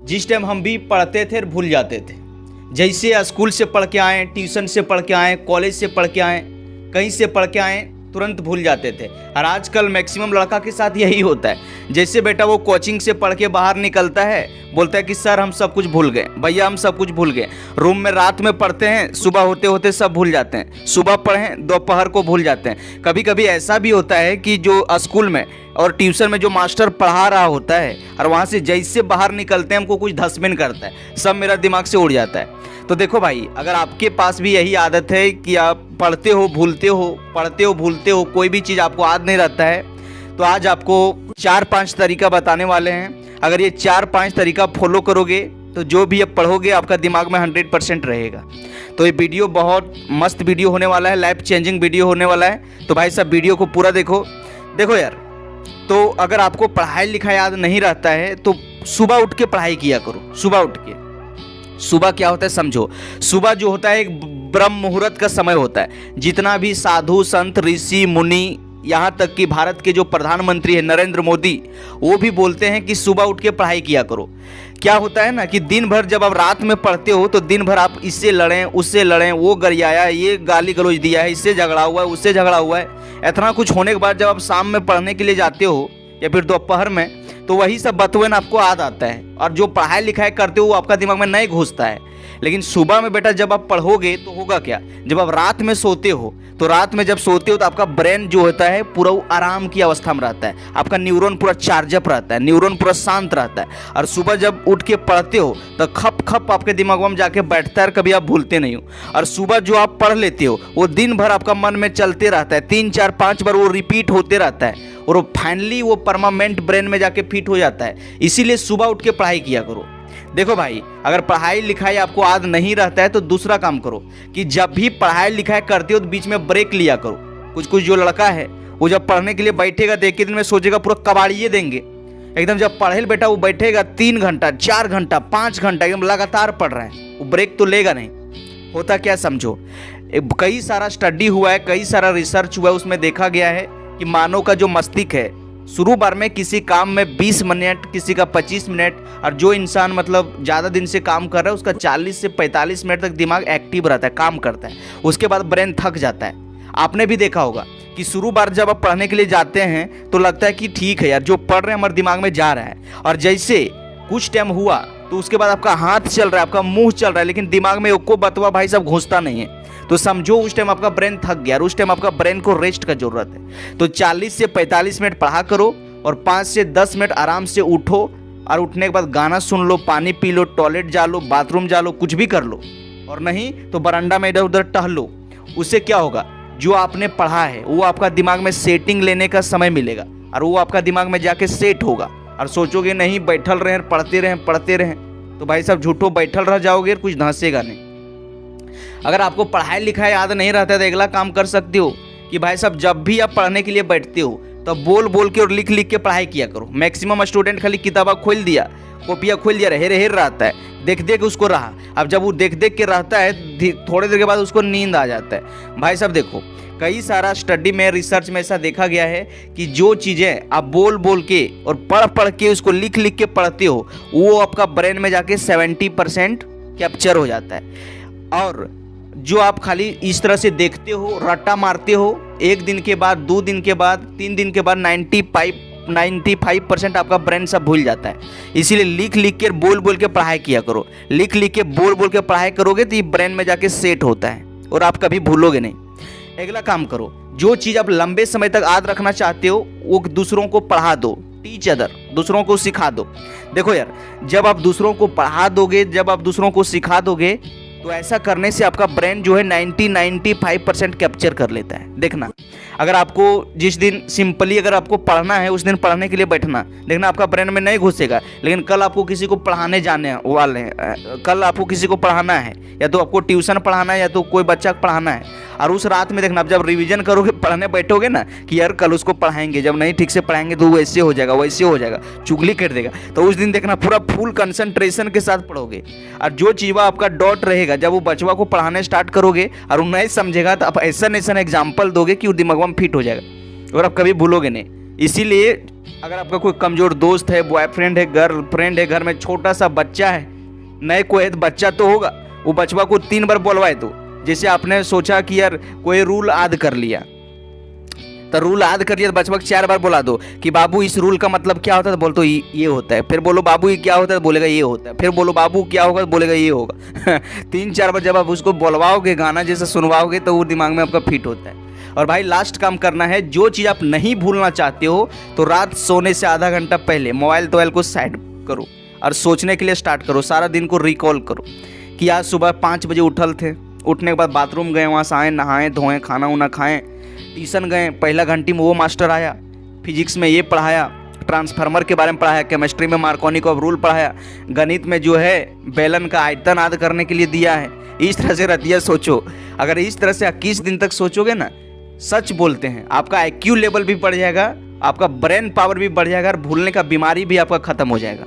जिस टाइम हम भी पढ़ते थे और भूल जाते थे। जैसे स्कूल से पढ़ के आए, ट्यूशन से पढ़ के आए, कॉलेज से पढ़ के आए, कहीं से पढ़ के आए, तुरंत भूल जाते थे। और आजकल मैक्सिमम लड़का के साथ यही होता है। जैसे बेटा वो कोचिंग से पढ़ के बाहर निकलता है, बोलता है कि सर हम सब कुछ भूल गए, भैया हम सब कुछ भूल गए। रूम में रात में पढ़ते हैं, सुबह होते होते सब भूल जाते हैं। सुबह पढ़ें, दोपहर को भूल जाते हैं। कभी कभी ऐसा भी होता है कि जो स्कूल में और ट्यूशन में जो मास्टर पढ़ा रहा होता है और वहाँ से जैसे बाहर निकलते हैं हमको कुछ धसमिन करता है, सब मेरा दिमाग से उड़ जाता है। तो देखो भाई, अगर आपके पास भी यही आदत है कि आप पढ़ते हो भूलते हो, पढ़ते हो भूलते हो, कोई भी चीज़ आपको याद नहीं रहता है, तो आज आपको 4-5 तरीका बताने वाले हैं। अगर ये 4-5 तरीका फॉलो करोगे तो जो भी आप पढ़ोगे आपका दिमाग में 100% रहेगा। तो ये वीडियो बहुत मस्त वीडियो होने वाला है, लाइफ चेंजिंग वीडियो होने वाला है। तो भाई सब वीडियो को पूरा देखो। देखो यार, तो अगर आपको पढ़ाई लिखाई याद नहीं रहता है तो सुबह उठ के पढ़ाई किया करो। सुबह उठ के, सुबह क्या होता है समझो। सुबह जो होता है एक ब्रह्म मुहूर्त का समय होता है। जितना भी साधु संत ऋषि मुनि, यहाँ तक कि भारत के जो प्रधानमंत्री है नरेंद्र मोदी, वो भी बोलते हैं कि सुबह उठ के पढ़ाई किया करो। क्या होता है ना कि दिन भर जब आप रात में पढ़ते हो तो दिन भर आप इससे लड़ें उससे लड़ें, वो गरियाया, ये गाली गलौज दिया है, इससे झगड़ा हुआ है, उससे झगड़ा हुआ है, इतना कुछ होने के बाद जब आप शाम में पढ़ने के लिए जाते हो या फिर दोपहर में, तो वही सब बतवन आपको याद आता है और जो पढ़ाई लिखाई करते हो वो आपका दिमाग में नहीं घुसता है। लेकिन सुबह में बेटा जब आप पढ़ोगे तो होगा क्या, जब आप रात में सोते हो तो रात में जब सोते हो तो आपका ब्रेन जो होता है पूरा आराम की अवस्था में रहता है। आपका न्यूरॉन पूरा चार्जअप रहता है, न्यूरॉन पूरा शांत रहता है। और सुबह जब उठ के पढ़ते हो तो खप खप आपके दिमाग में जाके बैठता है, कभी आप भूलते नहीं हो। और सुबह जो आप पढ़ लेते हो वो दिन भर आपका मन में चलते रहता है, 3-4-5 बार वो रिपीट होते रहता है और वो फाइनली वो परमानेंट ब्रेन में जाके फिट हो जाता है। इसीलिए सुबह उठ के पढ़ाई किया करो। देखो भाई, अगर पढ़ाई लिखाई आपको याद नहीं रहता है तो दूसरा काम करो कि जब भी पढ़ाई लिखाई करते हो तो बीच में ब्रेक लिया करो। कुछ कुछ जो लड़का है वो जब पढ़ने के लिए बैठेगा तो एक ही दिन में सोचेगा पूरा कबाड़िए देंगे। एकदम जब पढ़े बेटा वो बैठेगा 3 घंटा 4 घंटा 5 घंटा एकदम लगातार पढ़ रहा है, वो ब्रेक तो लेगा नहीं। होता क्या समझो, कई सारा स्टडी हुआ है, कई सारा रिसर्च हुआ है, उसमें देखा गया है कि मानव का जो मस्तिष्क है शुरू बार में किसी काम में 20 मिनट, किसी का 25 मिनट, और जो इंसान मतलब ज़्यादा दिन से काम कर रहा है उसका 40 से 45 मिनट तक दिमाग एक्टिव रहता है, काम करता है। उसके बाद ब्रेन थक जाता है। आपने भी देखा होगा कि शुरू बार जब आप पढ़ने के लिए जाते हैं तो लगता है कि ठीक है यार, जो पढ़ रहे हैं हमारे दिमाग में जा रहा है, और जैसे कुछ टाइम हुआ तो उसके बाद आपका हाथ चल रहा है, आपका मुँह चल रहा है, लेकिन दिमाग में एको बतवा भाई सब घुसता नहीं है। तो समझो उस टाइम आपका ब्रेन थक गया और उस टाइम आपका ब्रेन को रेस्ट का जरूरत है। तो 40 से 45 मिनट पढ़ा करो और 5 से 10 मिनट आराम से उठो, और उठने के बाद गाना सुन लो, पानी पी लो, टॉयलेट जा लो, बाथरूम जा लो, कुछ भी कर लो, और नहीं तो बरामदा में इधर उधर टहलो। उससे क्या होगा, जो आपने पढ़ा है वो आपका दिमाग में सेटिंग लेने का समय मिलेगा और वो आपका दिमाग में जाके सेट होगा। और सोचोगे नहीं बैठल रहें पढ़ते रहें, तो भाई साहब झूठो बैठल रह जाओगे, कुछ धंसेगा नहीं। अगर आपको पढ़ाई लिखाई याद नहीं रहता है तो अगला काम कर सकते हो कि भाई साहब जब भी आप पढ़ने के लिए बैठते हो तो बोल बोल के और लिख लिख के पढ़ाई किया करो। मैक्सिमम स्टूडेंट खाली किताबा खोल दिया, कॉपिया खोल दिया, हेर रहता है, देख देख उसको रहा। अब जब वो देख देख के रहता है थोड़ी देर के बाद उसको नींद आ जाता है। भाई साहब देखो, कई सारा स्टडी में, रिसर्च में ऐसा देखा गया है कि जो चीज़ें आप बोल बोल के और पढ़ पढ़ के उसको लिख लिख के पढ़ते हो वो आपका ब्रेन में जाके 70% कैप्चर हो जाता है। और जो आप खाली इस तरह से देखते हो, रट्टा मारते हो, 1 दिन के बाद, 2 दिन के बाद, 3 दिन के बाद 95% आपका ब्रेन सब भूल जाता है। इसीलिए लिख लिख के बोल बोल के पढ़ाई किया करो। लिख लिख के बोल बोल के पढ़ाई करोगे तो ये ब्रेन में जाके सेट होता है और आप कभी भूलोगे नहीं। अगला काम करो, जो चीज़ आप लंबे समय तक याद रखना चाहते हो वो दूसरों को पढ़ा दो। टीच अदर, दूसरों को सिखा दो। देखो यार, जब आप दूसरों को पढ़ा दोगे, जब आप दूसरों को सिखा दोगे, तो ऐसा करने से आपका ब्रेन जो है 90-95% कैप्चर कर लेता है। देखना, अगर आपको जिस दिन सिंपली अगर आपको पढ़ना है उस दिन पढ़ने के लिए बैठना, देखना आपका ब्रेन में नहीं घुसेगा। लेकिन कल आपको किसी को पढ़ाने जाने वाले हैं, कल आपको किसी को पढ़ाना है, या तो आपको ट्यूशन पढ़ाना है या तो कोई बच्चा को पढ़ाना है, और उस रात में देखना आप जब रिवीजन करोगे, पढ़ने बैठोगे ना कि यार कल उसको पढ़ाएंगे, जब नहीं ठीक से पढ़ाएंगे तो वैसे हो जाएगा, वैसे हो जाएगा, चुगली कर देगा। तो उस दिन देखना पूरा फुल कंसंट्रेशन के साथ पढ़ोगे, और जो चीज़ आपका डॉट रहेगा जब वो बचवा को पढ़ाने स्टार्ट करोगे और वो नहीं समझेगा तो आप ऐसा एग्जाम्पल दोगे कि वो दिमाग में फिट हो जाएगा और आप कभी भूलोगे नहीं। इसीलिए अगर आपका कोई कमज़ोर दोस्त है, बॉयफ्रेंड है, गर्लफ्रेंड है, घर में छोटा सा बच्चा है, नए कोई बच्चा तो होगा, वो बचवा को 3 बार बोलवाए तो जैसे आपने सोचा कि यार कोई रूल याद कर लिया, तो रूल याद कर लिया तो बचवा को 4 बार बोला दो कि बाबू इस रूल का मतलब क्या होता है, तो बोल तो ये होता है। फिर बोलो बाबू ये क्या होता है, तो बोलेगा ये होता है। फिर बोलो बाबू क्या होगा, तो बोलेगा ये होगा 3-4 बार जब आप उसको बोलवाओगे, गाना जैसे सुनवाओगे, तो वो दिमाग में आपका फिट होता है। और भाई लास्ट काम करना है, जो चीज़ आप नहीं भूलना चाहते हो तो रात सोने से आधा घंटा पहले मोबाइल को साइड करो और सोचने के लिए स्टार्ट करो। सारा दिन को रिकॉल करो कि आज सुबह 5 बजे उठल थे, उठने के बाद बाथरूम गए, वहाँ से आए, नहाएं धोएं, खाना उना खाएं, ट्यूशन गए, पहला घंटी में वो मास्टर आया, फिजिक्स में ये पढ़ाया, ट्रांसफार्मर के बारे में पढ़ाया, केमिस्ट्री में मार्कोनी का रूल पढ़ाया, गणित में जो है बेलन का आयतन याद करने के लिए दिया है। इस तरह से रतिया सोचो। अगर इस तरह से 21 दिन तक सोचोगे ना, सच बोलते हैं आपका IQ लेवल भी बढ़ जाएगा, आपका ब्रेन पावर भी बढ़ जाएगा और भूलने का बीमारी भी आपका खत्म हो जाएगा।